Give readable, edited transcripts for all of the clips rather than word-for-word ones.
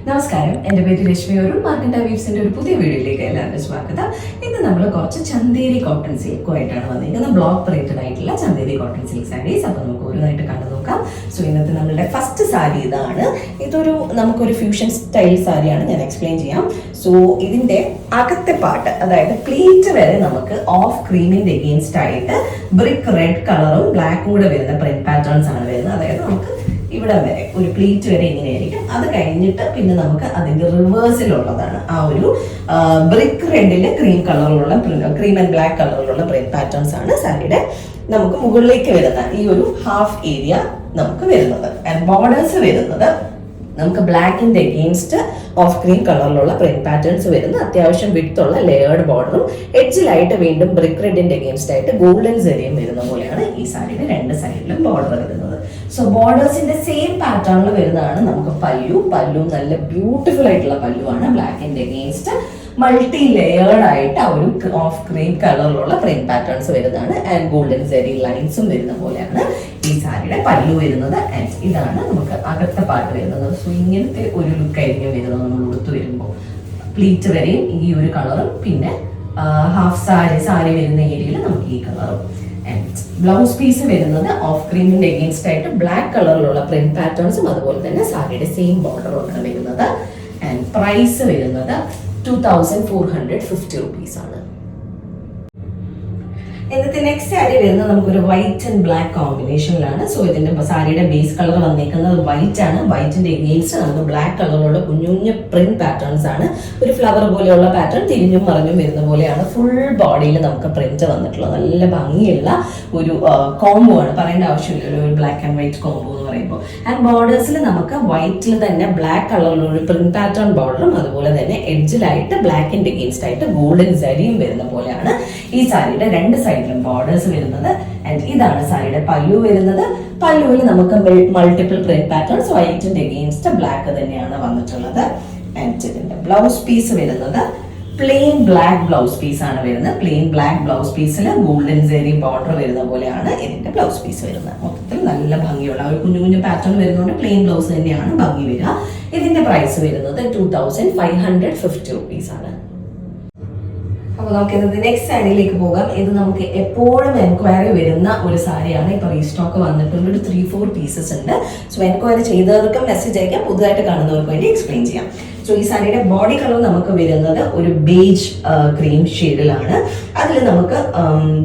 നമസ്കാരം, എൻ്റെ പേര് രശ്മി അരുൺ. മാർക്കണ്ട വീവ്സിന്റെ ഒരു പുതിയ വീഡിയോയിലേക്ക് എല്ലാവരും സ്വാഗതം. ഇന്ന് നമ്മൾ കുറച്ച് ചന്തേരി കോട്ടൺ സിൽക്കുമായിട്ടാണ് വന്നിരിക്കുന്നത്. ബ്ലോക്ക് പ്രിന്റഡ് ആയിട്ടുള്ള ചന്തേരി കോട്ടൺ സിൽക്ക് സാരീസ്. അപ്പോൾ നമുക്ക് ഓരോന്നായിട്ട് കണ്ടു നോക്കാം. സോ ഇന്നത്തെ നമ്മളുടെ ഫസ്റ്റ് സാരി ഇതാണ്. നമുക്കൊരു ഫ്യൂഷൻ സ്റ്റൈൽ സാരിയാണ്. ഞാൻ എക്സ്പ്ലെയിൻ ചെയ്യാം. സോ ഇതിന്റെ അകത്തെ പാർട്ട്, അതായത് പ്ലീറ്റ് വരെ നമുക്ക് ഓഫ് ക്രീമിന്റെ എഗെയിൻസ്റ്റ് ആയിട്ട് ബ്രിക്ക് റെഡ് കളറും ബ്ലാക്കും കൂടെ വരുന്ന പ്രിന്റ് പാറ്റേൺസ് ആണ് വരുന്നത്. അതായത് നമുക്ക് ഇവിടെ വരെ ഒരു പ്ലീറ്റ് വരെ ഇങ്ങനെയായിരിക്കും. അത് കഴിഞ്ഞിട്ട് പിന്നെ നമുക്ക് അതിന്റെ റിവേഴ്സിലുള്ളതാണ് ആ ഒരു ബ്രിക്ക് റെഡില് ക്രീം കളറിലുള്ള ക്രീം ആൻഡ് ബ്ലാക്ക് കളറിലുള്ള പ്രിന്റ് പാറ്റേൺസ് ആണ് സാരിയുടെ നമുക്ക് മുകളിലേക്ക് വരുന്ന ഈ ഒരു ഹാഫ് ഏരിയ നമുക്ക് വരുന്നത്. ആൻഡ് ബോർഡേഴ്സ് വരുന്നത് നമുക്ക് ബ്ലാക്കിന്റെ എഗെയിൻസ്റ്റ് ഓഫ് ക്രീം കളറിലുള്ള പ്രിന്റ് പാറ്റേൺസ് വരുന്ന അത്യാവശ്യം വിഡ്ത്തുള്ള ലെയേർഡ് ബോർഡറും എഡ്ജിലായിട്ട് വീണ്ടും ബ്രിക്ക് റെഡിന്റെ എഗെയിൻസ്റ്റ് ആയിട്ട് ഗോൾഡൻ സെറിയും വരുന്ന പോലെയാണ് ഈ സാരിയുടെ രണ്ട് സൈഡിലും ബോർഡർ വരുന്നത്. സോ ബോർഡേഴ്സിന്റെ സെയിം പാറ്റേണിൽ വരുന്നതാണ് നമുക്ക് പല്ലു നല്ല ബ്യൂട്ടിഫുൾ ആയിട്ടുള്ള പല്ലുവാണ്. ബ്ലാക്കിന്റെ എഗെയിൻസ്റ്റ് മൾട്ടി ലെയേർഡ് ആയിട്ട് ആ ഒരു ഓഫ് ക്രീം കളറിലുള്ള പ്രിന്റ് പാറ്റേൺസ് വരുന്നതാണ്. ആൻഡ് ഗോൾഡൻ സെറി ലൈൻസും വരുന്ന പോലെയാണ് ഈ സാരിയുടെ പല്ലു വരുന്നത്. ആൻഡ് ഇതാണ് നമുക്ക് അകത്തെ പാർട്ട് വരുന്നത്. സോ ഇങ്ങനത്തെ ഒരു ലുക്ക് ആയിരിക്കും വരുന്നത് നമ്മൾ ഉടുത്തു വരുമ്പോൾ. പ്ലീറ്റ് വരെയും ഈ ഒരു കളറും പിന്നെ ഹാഫ് സാരി വരുന്ന ഏരിയയിൽ നമുക്ക് ഈ കളറും. ബ്ലൗസ് പീസ് വരുന്നത് ഓഫ് ക്രീമിന്റെ എഗെയിൻസ്റ്റ് ആയിട്ട് ബ്ലാക്ക് കളറിലുള്ള പ്രിന്റ് പാറ്റേൺസും അതുപോലെ തന്നെ സാരിയുടെ സെയിം ബോർഡറുമാണ് വരുന്നത്. ആൻഡ് പ്രൈസ് വരുന്നത് 2450 rupees ആണ്. ഇന്നത്തെ നെക്സ്റ്റ് സാരി വരുന്നത് നമുക്കൊരു വൈറ്റ് ആൻഡ് ബ്ലാക്ക് കോമ്പിനേഷനിലാണ്. സോ ഇതിന്റെ സാരിയുടെ ബേസ് കളർ വന്നിരിക്കുന്നത് വൈറ്റ് ആണ്. വൈറ്റിന്റെ എഗെയിൻസ്റ്റ് നമുക്ക് ബ്ലാക്ക് കളറിലുള്ള കുഞ്ഞു പ്രിന്റ് പാറ്റേൺസ് ആണ്. ഒരു ഫ്ലവർ പോലെയുള്ള പാറ്റേൺ തിരിഞ്ഞും മറിഞ്ഞും വരുന്ന പോലെയാണ്. ഫുൾ ബോഡിയിൽ നമുക്ക് പ്രിന്റ് വന്നിട്ടുള്ള നല്ല ഭംഗിയുള്ള ഒരു കോംബോ ആണ്. പറയേണ്ട ആവശ്യമില്ല, ഒരു ബ്ലാക്ക് ആൻഡ് വൈറ്റ് കോംബോ എന്ന് പറയുമ്പോൾ. ആൻഡ് ബോർഡേഴ്സിൽ നമുക്ക് വൈറ്റിൽ തന്നെ ബ്ലാക്ക് കളറിലുള്ള ഒരു പ്രിന്റ് പാറ്റേൺ ബോർഡറും അതുപോലെ തന്നെ എഡ്ജിലായിട്ട് ബ്ലാക്കിന്റെ എഗെയിൻസ്റ്റ് ആയിട്ട് ഗോൾഡൻ സാരിയും വരുന്ന പോലെയാണ് ഈ സാരിയുടെ രണ്ട് സൈഡിലും ബോർഡേഴ്സ് വരുന്നത്. ആൻഡ് ഇതാണ് സാരിയുടെ പല്ലു വരുന്നത്. പല്ലുവിൽ നമുക്ക് മൾട്ടിപ്പിൾ പ്രിന്റ് പാറ്റേൺസ് വൈറ്റിന്റെ എഗെയിൻസ്റ്റ് ബ്ലാക്ക് തന്നെയാണ് വന്നിട്ടുള്ളത്. ആൻഡ് ഇതിന്റെ ബ്ലൗസ് പീസ് വരുന്നത് പ്ലെയിൻ ബ്ലാക്ക് ബ്ലൗസ് പീസ് ആണ് വരുന്നത്. പ്ലെയിൻ ബ്ലാക്ക് ബ്ലൗസ് പീസിൽ ഗോൾഡൻ സെറി ബോർഡർ വരുന്ന പോലെയാണ് ഇതിന്റെ ബ്ലൗസ് പീസ് വരുന്നത്. മൊത്തത്തിൽ നല്ല ഭംഗിയുള്ള ഒരു കുഞ്ഞു പാറ്റേൺ വരുന്നതുകൊണ്ട് പ്ലെയിൻ ബ്ലൗസ് തന്നെയാണ് ഭംഗി വരിക. ഇതിന്റെ പ്രൈസ് വരുന്നത് 2550 rupees ആണ്. അപ്പോൾ നമുക്ക് ഇന്നത്തെ നെക്സ്റ്റ് സാരിയിലേക്ക് പോകാം. ഇത് നമുക്ക് എപ്പോഴും എൻക്വയറി വരുന്ന ഒരു സാരിയാണ്. ഇപ്പൊ റീസ്റ്റോക്ക് വന്നിട്ടുണ്ട്. ഒരു 3-4 പീസസ് ഉണ്ട്. സോ എൻക്വയറി ചെയ്തവർക്കും മെസ്സേജ് അയക്കാം, പുതുതായിട്ട് കാണുന്നവർക്ക് വേണ്ടി എക്സ്പ്ലെയിൻ ചെയ്യാം. സോ ഈ സാരിയുടെ ബോഡി കളർ നമുക്ക് വരുന്നത് ഒരു ബേജ് ക്രീം ഷെയ്ഡിലാണ്. അതിൽ നമുക്ക്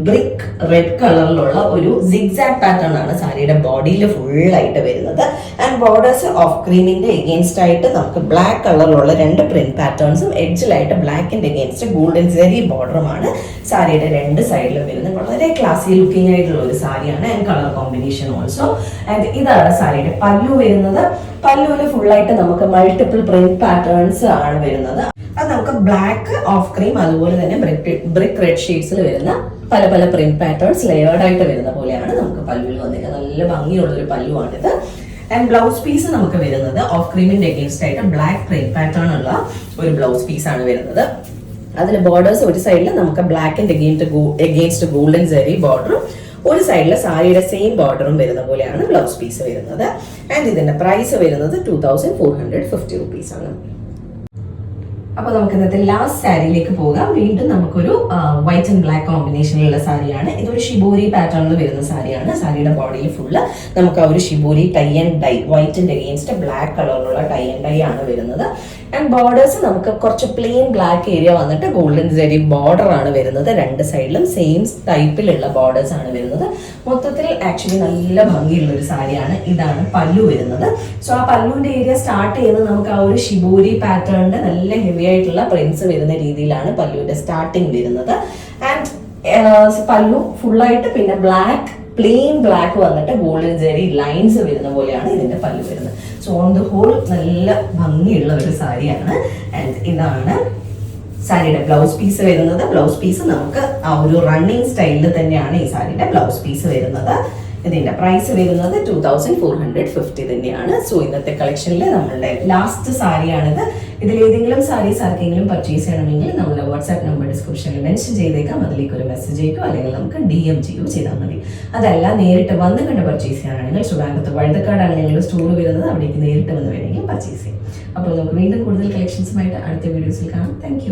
ബ്രിക്ക് റെഡ് കളറിലുള്ള ഒരു സിഗ്സാഗ് പാറ്റേൺ ആണ് സാരിയുടെ ബോഡിയിൽ ഫുള്ളായിട്ട് വരുന്നത്. ആൻഡ് ബോർഡേഴ്സ് ഓഫ് ക്രീമിന്റെ എഗെയിൻസ്റ്റ് ആയിട്ട് നമുക്ക് ബ്ലാക്ക് കളറിലുള്ള രണ്ട് പ്രിന്റ് പാറ്റേൺസും എഡ്ജിലായിട്ട് ബ്ലാക്കിന്റെ എഗെയിൻസ്റ്റ് ഗോൾഡൻ സെറി ബോർഡറുമാണ് സാരിയുടെ രണ്ട് സൈഡിലും വരുന്നത്. വളരെ ക്ലാസി ലുക്കിംഗ് ആയിട്ടുള്ള ഒരു സാരിയാണ്. And colour combination also. And ഇതാണ് സാരിയുടെ പല്ലു വരുന്നത്. പല്ലുവിൽ ഫുള്ളായിട്ട് നമുക്ക് മൾട്ടിപ്പിൾ പ്രിന്റ് പാറ്റേൺസ് ആണ് വരുന്നത്. അത് നമുക്ക് ബ്ലാക്ക് ഓഫ് ക്രീം അതുപോലെ തന്നെ ബ്രിക്ക് റെഡ് ഷെയ്ഡ്സിൽ വരുന്ന പല പ്രിന്റ് പാറ്റേൺസ് ലെയേർഡ് ആയിട്ട് വരുന്ന പോലെയാണ് നമുക്ക് പല്ലുവിൽ വന്നിരിക്കുന്നത്. നല്ല ഭംഗിയുള്ള ഒരു പല്ലുവാണിത്. ആൻഡ് ബ്ലൗസ് പീസ് നമുക്ക് വരുന്നത് ഓഫ് ക്രീമിന്റെ എഗെയിൻസ്റ്റ് ആയിട്ട് ബ്ലാക്ക് പ്രിന്റ് പാറ്റേൺ ഉള്ള ഒരു ബ്ലൗസ് പീസ് ആണ് വരുന്നത്. അതിന് ബോർഡേഴ്സ് ഒരു സൈഡിൽ നമുക്ക് ബ്ലാക്കിന്റെ എഗെയിൻസ്റ്റ് ഗോൾഡൻ സെറി ബോർഡറും ഒരു സൈഡിൽ സാരിയുടെ സെയിം ബോർഡറും വരുന്ന പോലെയാണ് ബ്ലൗസ് പീസ് വരുന്നത്. ആൻഡ് ഇതിന്റെ പ്രൈസ് വരുന്നത് 2450 rupees ആണ്. അപ്പൊ നമുക്ക് ഇന്നത്തെ ലാസ്റ്റ് സാരിയിലേക്ക് പോകാം. വീണ്ടും നമുക്കൊരു വൈറ്റ് ആൻഡ് ബ്ലാക്ക് കോമ്പിനേഷനിലുള്ള സാരിയാണ്. ഇതൊരു ഷിബോരി പാറ്റേണിൽ വരുന്ന സാരിയാണ്. സാരിയുടെ ബോഡിയിൽ ഫുള്ള് നമുക്ക് ആ ഒരു ഷിബോരി ടൈ ആൻഡ് ഡൈ വൈറ്റിന്റെ എഗെയിൻസ്റ്റ് ബ്ലാക്ക് കളറിലുള്ള ടൈ ആൻഡ് ഡൈ ആണ് വരുന്നത്. ആൻഡ് ബോർഡേഴ്സ് നമുക്ക് കുറച്ച് പ്ലെയിൻ ബ്ലാക്ക് ഏരിയ വന്നിട്ട് ഗോൾഡൻ സെറി ബോർഡർ ആണ് വരുന്നത്. രണ്ട് സൈഡിലും സെയിം ടൈപ്പിലുള്ള ബോർഡേഴ്സ് ആണ് വരുന്നത്. മൊത്തത്തിൽ ആക്ച്വലി നല്ല ഭംഗിയുള്ള ഒരു സാരിയാണ്. ഇതാണ് പല്ലു വരുന്നത്. സോ ആ പല്ലുവിന്റെ ഏരിയ സ്റ്റാർട്ട് ചെയ്യുന്നത് നമുക്ക് ആ ഒരു ഷിബോരി പാറ്റേണിന്റെ നല്ല ഹെവി ആയിട്ടുള്ള പ്രിന്റ്സ് വരുന്ന രീതിയിലാണ് പല്ലുവിന്റെ സ്റ്റാർട്ടിങ് വരുന്നത്. ആൻഡ് പല്ലു ഫുള്ളായിട്ട് പിന്നെ പ്ലെയിൻ ബ്ലാക്ക് വന്നിട്ട് ഗോൾഡൻ സെറി ലൈൻസ് വരുന്ന പോലെയാണ് ഇതിന്റെ പല്ലു വരുന്നത്. സോ ഓൺ ദ ഹോൾ നല്ല ഭംഗിയുള്ള ഒരു സാരിയാണ്. ആൻഡ് ഇതാണ് സാരിയുടെ ബ്ലൗസ് പീസ് വരുന്നത്. ബ്ലൗസ് പീസ് നമുക്ക് ആ ഒരു റണ്ണിങ് സ്റ്റൈലിൽ തന്നെയാണ് ഈ സാരിയുടെ ബ്ലൗസ് പീസ് വരുന്നത്. ഇതിന്റെ പ്രൈസ് വരുന്നത് 2450 തന്നെയാണ്. സോ ഇന്നത്തെ കളക്ഷനിൽ നമ്മളുടെ ലാസ്റ്റ് സാരിയാണിത്. ഇതിലേതെങ്കിലും സാരീസ് ആർക്കെങ്കിലും പർച്ചേസ് ചെയ്യണമെങ്കിൽ നമ്മുടെ വാട്സ്ആപ്പ് നമ്പർ ഡിസ്ക്രിപ്ഷനിൽ മെൻഷൻ ചെയ്തേക്കാം. അതിലേക്ക് ഒരു മെസ്സേജ് അയക്കോ അല്ലെങ്കിൽ നമുക്ക് DM ചെയ്യുകയോ ചെയ്താൽ മതി. അതല്ല നേരിട്ട് വന്ന് കണ്ട് പർച്ചേസ് ചെയ്യാനാണെങ്കിൽ ട്രിവാൻഡ്രത്ത് വഴുതക്കാടാണ് ഞങ്ങളുടെ സ്റ്റോർ വരുന്നത്. അവിടേക്ക് നേരിട്ട് വന്ന് വേണമെങ്കിൽ പർച്ചേസ് ചെയ്യും. അപ്പോൾ നമുക്ക് വീണ്ടും കൂടുതൽ കളക്ഷൻസുമായിട്ട് അടുത്ത വീഡിയോസിൽ കാണാം. താങ്ക്